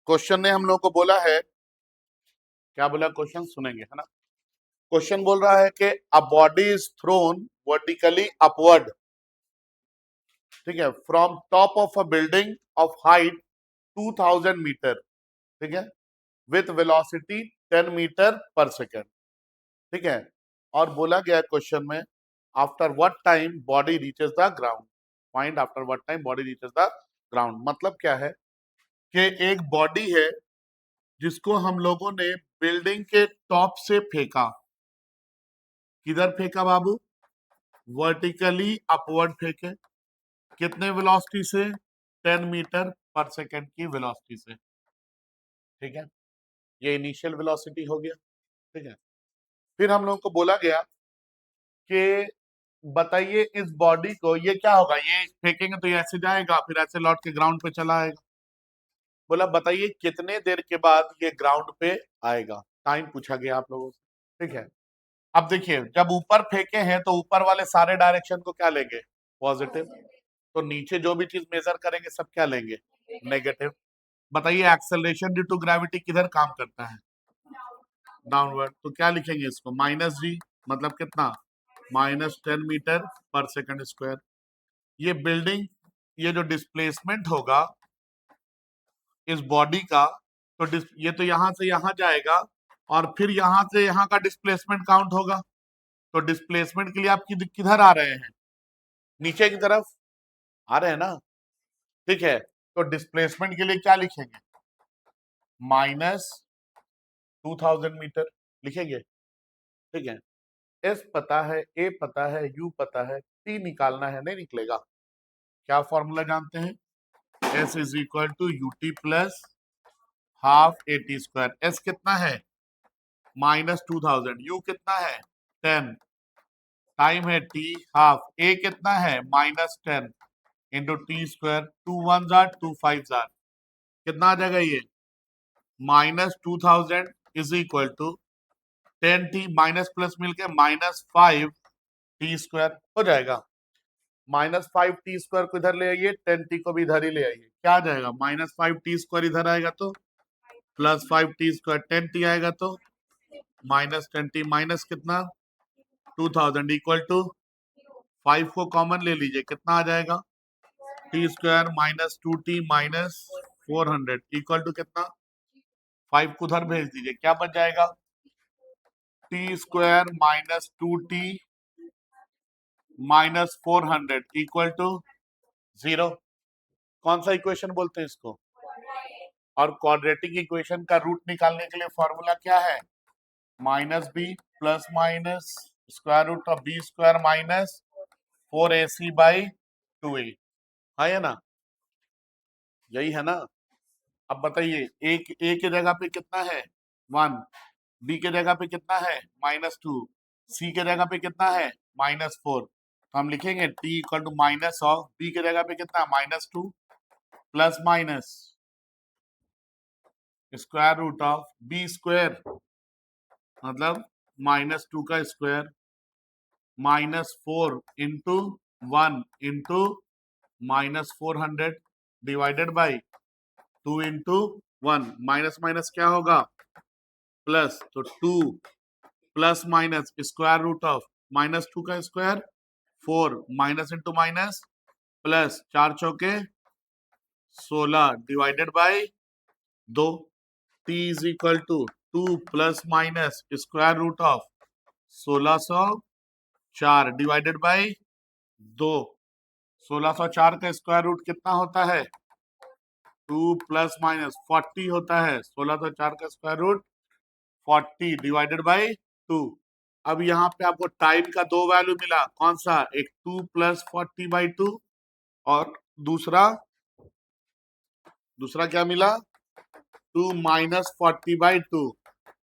Question ने हम लोग को बोला है, क्या बोला क्वेश्चन सुनेंगे है ना। क्वेश्चन बोल रहा है कि a body is thrown vertically upward, ठीक है, from top of a building of height 2000 metre, ठीक है, with velocity 10 metre per second, ठीक है। और बोला गया क्वेश्चन में after what time body reaches the ground, find after what time body reaches the ground. मतलब क्या है कि एक बॉडी है जिसको हम लोगों ने बिल्डिंग के टॉप से फेंका। किधर फेंका बाबू? वर्टिकली अपवर्ड फेंके। कितने वेलोसिटी से? 10 मीटर पर सेकेंड की वेलोसिटी से, ठीक है। ये इनिशियल वेलोसिटी हो गया, ठीक है। फिर हम लोगों को बोला गया कि बताइए इस बॉडी को, ये क्या होगा, ये फेंकेंगे तो ये ऐसे जाएगा, फिर ऐसे लौट के ग्राउंड पे चला आएगा। बोला बताइए कितने देर के बाद ये ग्राउंड पे आएगा, टाइम पूछा गया आप लोगों से, ठीक है। अब देखिए जब ऊपर फेंके हैं तो ऊपर वाले सारे डायरेक्शन को क्या लेंगे? पॉजिटिव। तो नीचे जो भी चीज मेजर करेंगे सब क्या लेंगे? नेगेटिव। बताइए एक्सेलरेशन ड्यू टू ग्रेविटी किधर काम करता है? डाउनवर्ड। तो क्या लिखेंगे इसको? माइनस जी, मतलब कितना? -10 मीटर पर सेकंड स्क्वायर। ये बिल्डिंग, ये जो डिस्प्लेसमेंट होगा इस बॉडी का, तो ये तो यहां से यहां जाएगा और फिर यहां से यहां का डिस्प्लेसमेंट काउंट होगा। तो डिस्प्लेसमेंट के लिए आप किधर आ रहे हैं? नीचे की तरफ आ रहे हैं ना, ठीक है। तो डिस्प्लेसमेंट के लिए क्या लिखेंगे? -2000 मीटर लिखेंगे, ठीक है। एस पता है, ए पता है, यू पता है, टी निकालना है, नहीं निकलेगा। क्या फॉर्मूला जानते हैं? S is equal to U T plus half A T square. S कितना है? -2000। यू कितना है? 10। टाइम है टी हाफ। ए कितना है? -10 इंटू टी स्क्वायर। 2 1 जार 2 5 जार, कितना आ जाएगा ये? -2000 is equal to 10 T, minus plus मिलके -5 टी स्क्वायर हो जाएगा। -5 टी स्क्वायर को इधर ले आइए, 10 टी को भी इधर ही ले आइए, क्या आ जाएगा? -5 टी स्क्वायर इधर आएगा तो +5 टी स्क्वायर, 10 टी आएगा तो -10 टी, माइनस कितना? 2000 इक्वल टू 5 को कॉमन ले लीजिए, कितना आ जाएगा? T square -2t -400 equal to कितना? 5 को उधर भेज दीजिए, क्या बच जाएगा? T square -2t -400 equal to 0। कौन सा इक्वेशन बोलते हैं इसको? और क्वाड्रेटिक इक्वेशन का रूट निकालने के लिए फॉर्मूला क्या है? -b plus minus square root of b square -4ac/2a, है ना? यही है ना। अब बताइए ए के जगह पे कितना है? 1। बी के जगह पे कितना है? -2। सी के जगह पे कितना है? -4। तो हम लिखेंगे T equal to minus of B के जगह पे कितना? -2 plus minus square root of B square, मतलब -2 का square -4 into 1 into -400 divided by 2 into 1। Minus minus क्या होगा? प्लस। तो 2 plus minus square root of -2 का square 4 minus into minus plus 4 चौके 16 divided by 2। T is equal to 2 plus minus square root of 1604 divided by 2। 1604 का square root कितना होता है? 2 plus minus 40 होता है। 1604 का स्क्वायर रूट 40 डिवाइडेड बाई 2। अब यहाँ पे आपको टाइम का दो वैल्यू मिला, कौन सा? एक 2 प्लस 40/2 और दूसरा क्या मिला? 2 माइनस 40/2।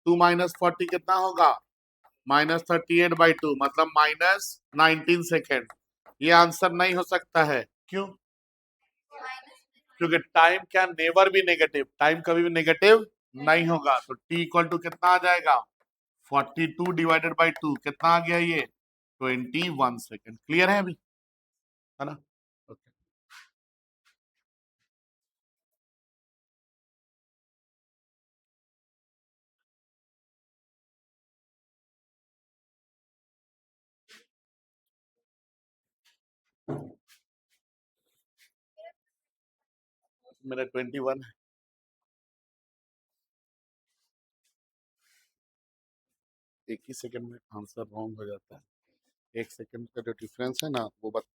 2 माइनस 40 कितना होगा? -38/2, मतलब -19 सेकेंड। ये आंसर नहीं हो सकता है, क्यों? क्योंकि टाइम क्या नेवर भी नेगेटिव, टाइम कभी भी नेगेटिव नहीं होगा। तो t इक्वल टू कितना आ जाएगा? 42 डिवाइडेड बाई 2, कितना आ गया ये? 21 सेकेंड। क्लियर है अभी, है ना? मेरा 21 है। एक ही सेकंड में आंसर रॉन्ग हो जाता है। 1 सेकंड का जो डिफरेंस है ना वो बता।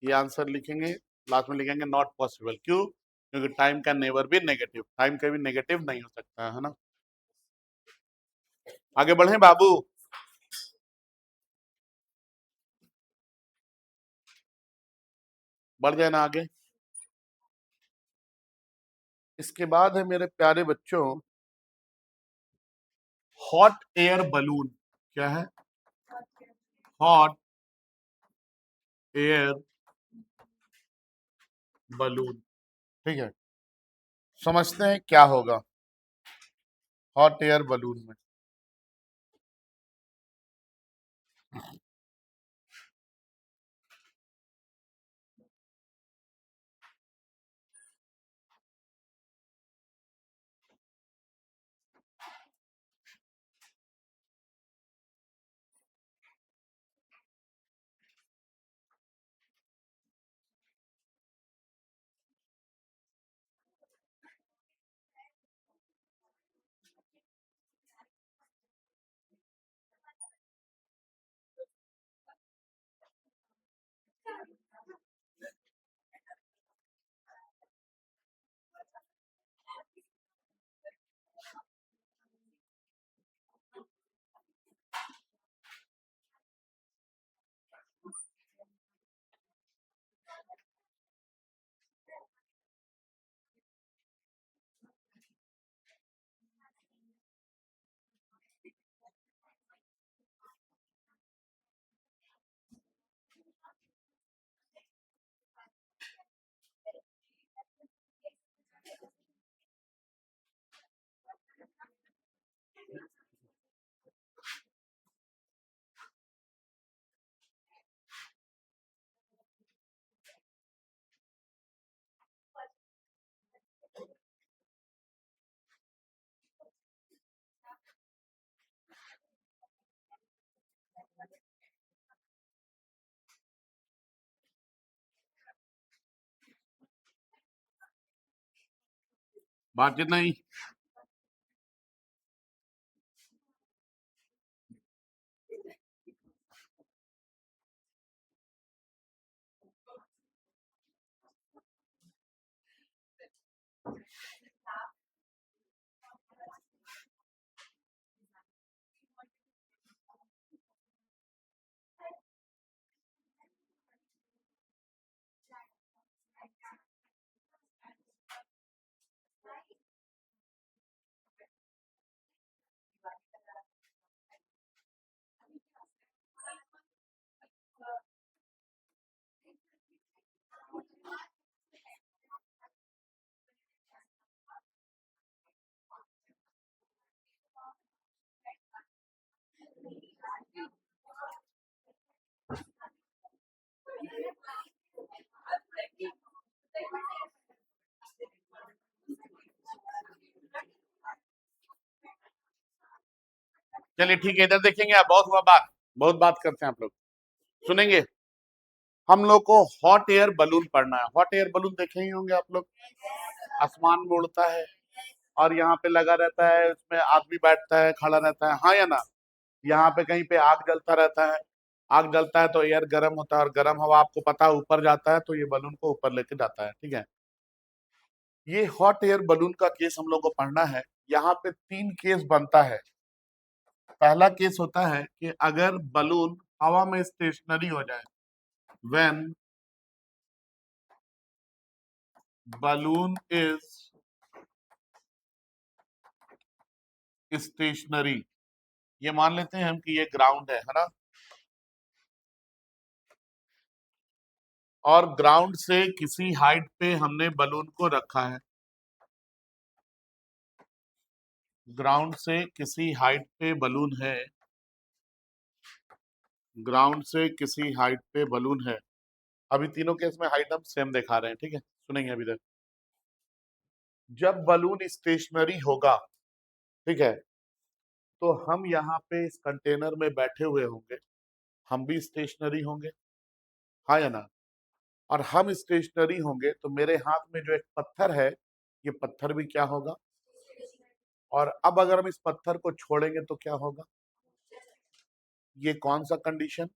ये आंसर लिखेंगे, लास्ट में लिखेंगे नॉट पॉसिबल। क्यों? क्योंकि टाइम का नेवर भी नेगेटिव, टाइम कभी नेगेटिव नहीं हो सकता है ना। आगे बढ़े बाबू। बढ़ जाए ना आगे। इसके बाद है मेरे प्यारे बच्चों हॉट एयर बलून। क्या है? Hot air balloon. ठीक है, समझते हैं क्या होगा हॉट एयर बलून में। बाकी नहीं। चलिए ठीक है, इधर देखेंगे आप। बहुत हुआ बात, बहुत बात करते हैं आप लोग, सुनेंगे। हम लोग को हॉट एयर बलून पढ़ना है। हॉट एयर बलून देखे ही होंगे आप लोग, आसमान में उड़ता है और यहाँ पे लगा रहता है, उसमें आदमी बैठता है, खड़ा रहता है, हाँ या ना। यहाँ पे कहीं पे आग जलता रहता है, आग जलता है तो एयर गर्म होता है, और गर्म हवा आपको पता है ऊपर जाता है, तो ये बलून को ऊपर लेके जाता है, ठीक है। ये हॉट एयर बलून का केस हम लोग को पढ़ना है। यहाँ पे 3 केस बनता है। पहला केस होता है कि अगर बलून हवा में स्टेशनरी हो जाए, व्हेन बलून इज स्टेशनरी। ये मान लेते हैं हम कि ये ग्राउंड है ना, और ग्राउंड से किसी हाइट पे हमने बलून को रखा है। ग्राउंड से किसी हाइट पे बलून है, ग्राउंड से किसी हाइट पे बलून है। अभी तीनों केस में हाइट हम सेम दिखा रहे हैं, ठीक है, सुनेंगे अभी तक। जब बलून स्टेशनरी होगा, ठीक है, तो हम यहाँ पे इस कंटेनर में बैठे हुए होंगे, हम भी स्टेशनरी होंगे, हाँ या ना। और हम स्टेशनरी होंगे तो मेरे हाथ में जो एक पत्थर है, ये पत्थर भी क्या होगा। और अब अगर हम इस पत्थर को छोड़ेंगे तो क्या होगा। ये कौन सा कंडीशन,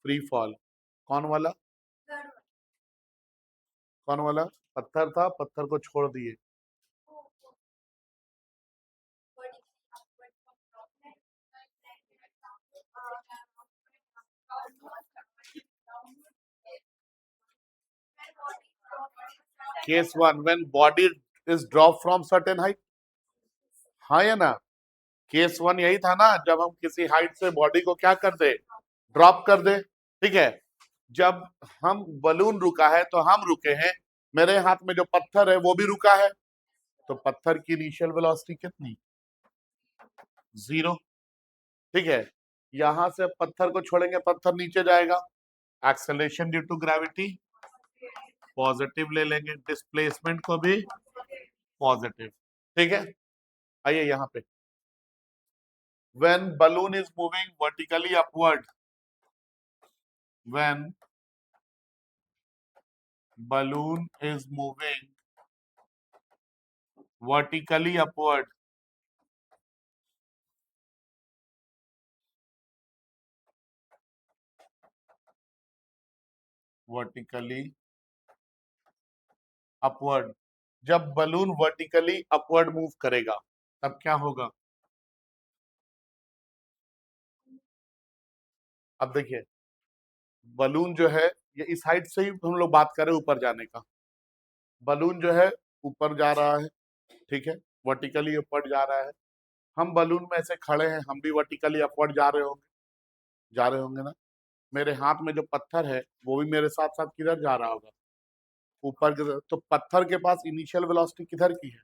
फ्री फॉल। कौन वाला, कौन वाला, पत्थर था, पत्थर को छोड़ दिए। Case one, when body is drop from certain height, हाँ या ना। केस वन यही था ना, जब हम किसी हाइट से बॉडी को क्या कर दे, ड्रॉप कर दे, ठीक है। जब हम बलून रुका है तो हम रुके हैं, मेरे हाथ में जो पत्थर है वो भी रुका है, तो पत्थर की इनिशियल वेलोसिटी कितनी, 0, ठीक है। यहां से पत्थर को छोड़ेंगे, पत्थर नीचे जाएगा, acceleration due to gravity positive ले लेंगे, डिस्प्लेसमेंट को भी पॉजिटिव, ठीक है। आइए यहाँ पे, when balloon is moving vertically upward, when balloon is moving vertically upward, vertically upward, जब बलून वर्टिकली अपवर्ड मूव करेगा तब क्या होगा। अब देखिए, बलून जो है, ये इस हाइट से ही हम लोग बात करें ऊपर जाने का। बलून जो है ऊपर जा रहा है, ठीक है, वर्टिकली अपवर्ड जा रहा है। हम बलून में ऐसे खड़े हैं, हम भी वर्टिकली अपवर्ड जा रहे होंगे, जा रहे होंगे ना। मेरे हाथ में जो पत्थर है वो भी मेरे साथ साथ किधर जा रहा होगा, ऊपर की तरफ। तो पत्थर के पास इनिशियल वेलोसिटी किधर की है,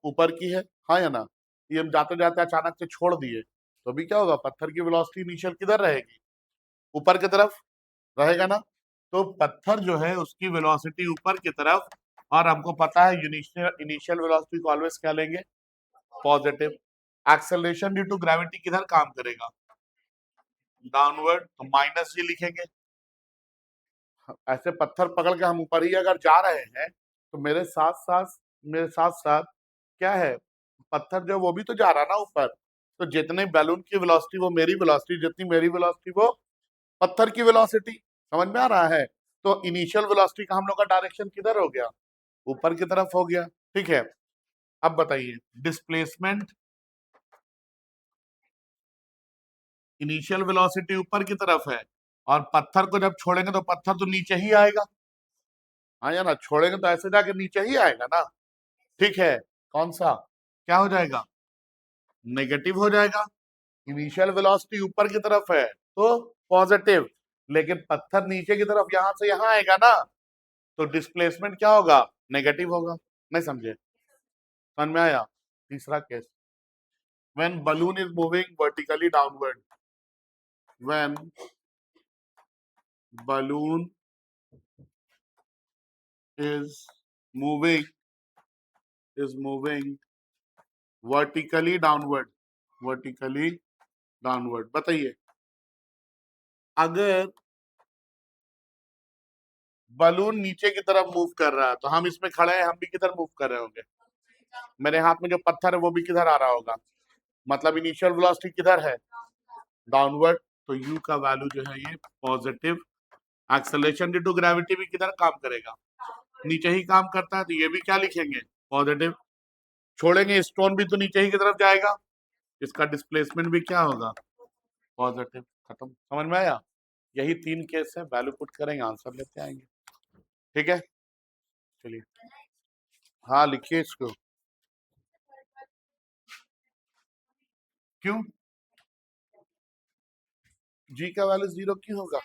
ऊपर की है, हाँ या ना। ये हम जाते जाते अचानक से छोड़ दिए तो भी क्या होगा, पत्थर की वेलोसिटी इनिशियल किधर रहेगी, ऊपर की तरफ रहेगा ना। तो पत्थर जो है उसकी वेलोसिटी ऊपर की तरफ, और हमको पता है इनिशियल वेलोसिटी को ऑलवेज क्या लेंगे, positive. Acceleration due to gravity किधर काम करेगा, डाउनवर्ड, तो माइनस जी लिखेंगे। ऐसे पत्थर पकड़ के हम ऊपर ही अगर जा रहे हैं तो मेरे साथ साथ क्या है, पत्थर जो वो भी तो जा रहा ना ऊपर। तो जितने बैलून की वेलोसिटी वो मेरी वेलोसिटी, जितनी मेरी वेलोसिटी वो पत्थर की वेलोसिटी, समझ में आ रहा है। तो इनिशियल वेलोसिटी का हम लोग का डायरेक्शन किधर हो गया, ऊपर की तरफ हो गया, ठीक है। अब बताइए, डिस्प्लेसमेंट, इनिशियल वेलोसिटी ऊपर की तरफ है, और पत्थर को जब छोड़ेंगे तो पत्थर तो नीचे ही आएगा, हाँ या ना। छोड़ेंगे तो ऐसे जाके नीचे ही आएगा ना, ठीक है। कौन सा, क्या हो जाएगा, नेगेटिव हो जाएगा। इनिशियल वेलोसिटी ऊपर की तरफ है तो पॉजिटिव, लेकिन पत्थर नीचे की तरफ यहां से यहां आएगा ना, तो डिस्प्लेसमेंट क्या होगा, नेगेटिव होगा। नहीं समझे, समझ में आया। तीसरा case, when balloon is moving vertically downward, when balloon is moving is moving vertically downward, vertically downward. बताइए, अगर बलून नीचे की तरफ मूव कर रहा है तो हम इसमें खड़े हैं, हम भी किधर मूव कर रहे होंगे? मेरे हाथ में जो पत्थर है वो भी किधर आ रहा होगा? मतलब इनिशियल वेलोसिटी किधर है? डाउनवर्ड। तो u का वैल्यू जो है ये positive. Acceleration due to gravity भी किधर काम करेगा? नीचे ही काम करता है, तो ये भी क्या लिखेंगे? पॉजिटिव। छोड़ेंगे स्टोन भी तो नीचे ही की तरफ जाएगा, इसका डिस्प्लेसमेंट भी क्या होगा? पॉजिटिव। खत्म। समझ में आया? यही 3 केस है, वैल्यू पुट करेंगे, आंसर लेते आएंगे। ठीक है, चलिए। हाँ, लिखिए इसको। क्यों जी का वैल्यू 0 क्यों होगा?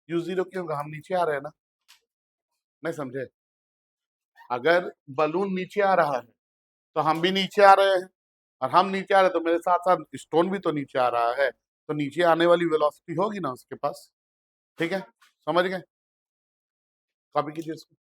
यू 0 क्यों होगा? हम नीचे आ रहे हैं ना, नहीं समझे? अगर बलून नीचे आ रहा है तो हम भी नीचे आ रहे हैं, और हम नीचे आ रहे हैं तो मेरे साथ साथ स्टोन भी तो नीचे आ रहा है, तो नीचे आने वाली वेलोसिटी होगी ना उसके पास। ठीक है, समझ गए? कॉपी कीजिए इसको।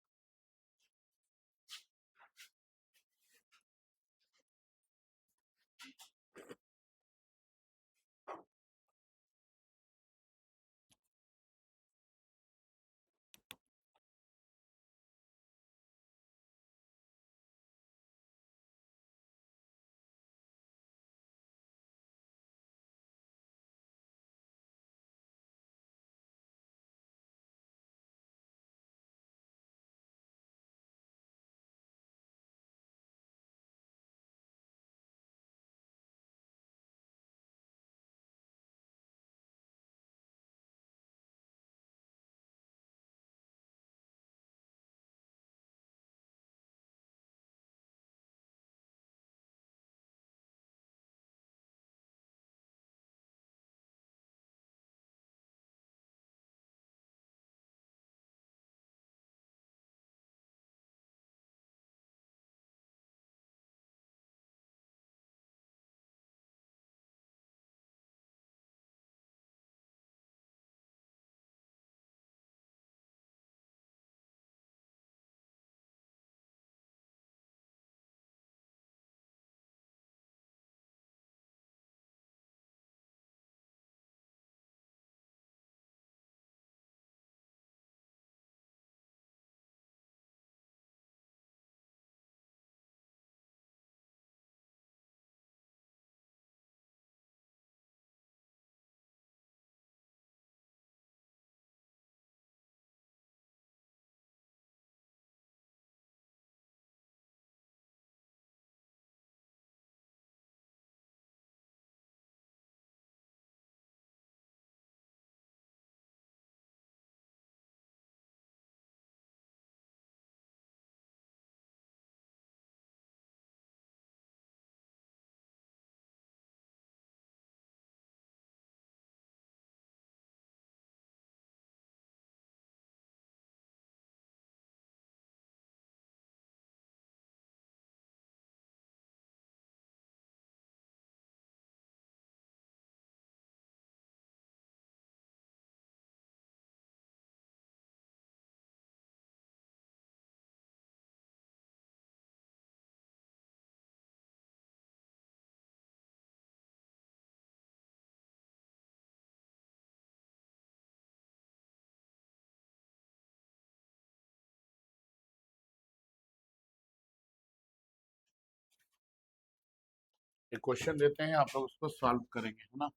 एक क्वेश्चन देते हैं, आप लोग उसको सॉल्व करेंगे, है ना?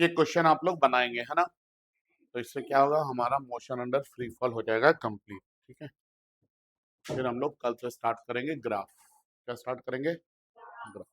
ये क्वेश्चन आप लोग बनाएंगे, है ना। तो इससे क्या होगा, हमारा मोशन अंडर फ्री फॉल हो जाएगा कंप्लीट। ठीक है, फिर हम लोग कल से स्टार्ट करेंगे ग्राफ। क्या स्टार्ट करेंगे? ग्राफ।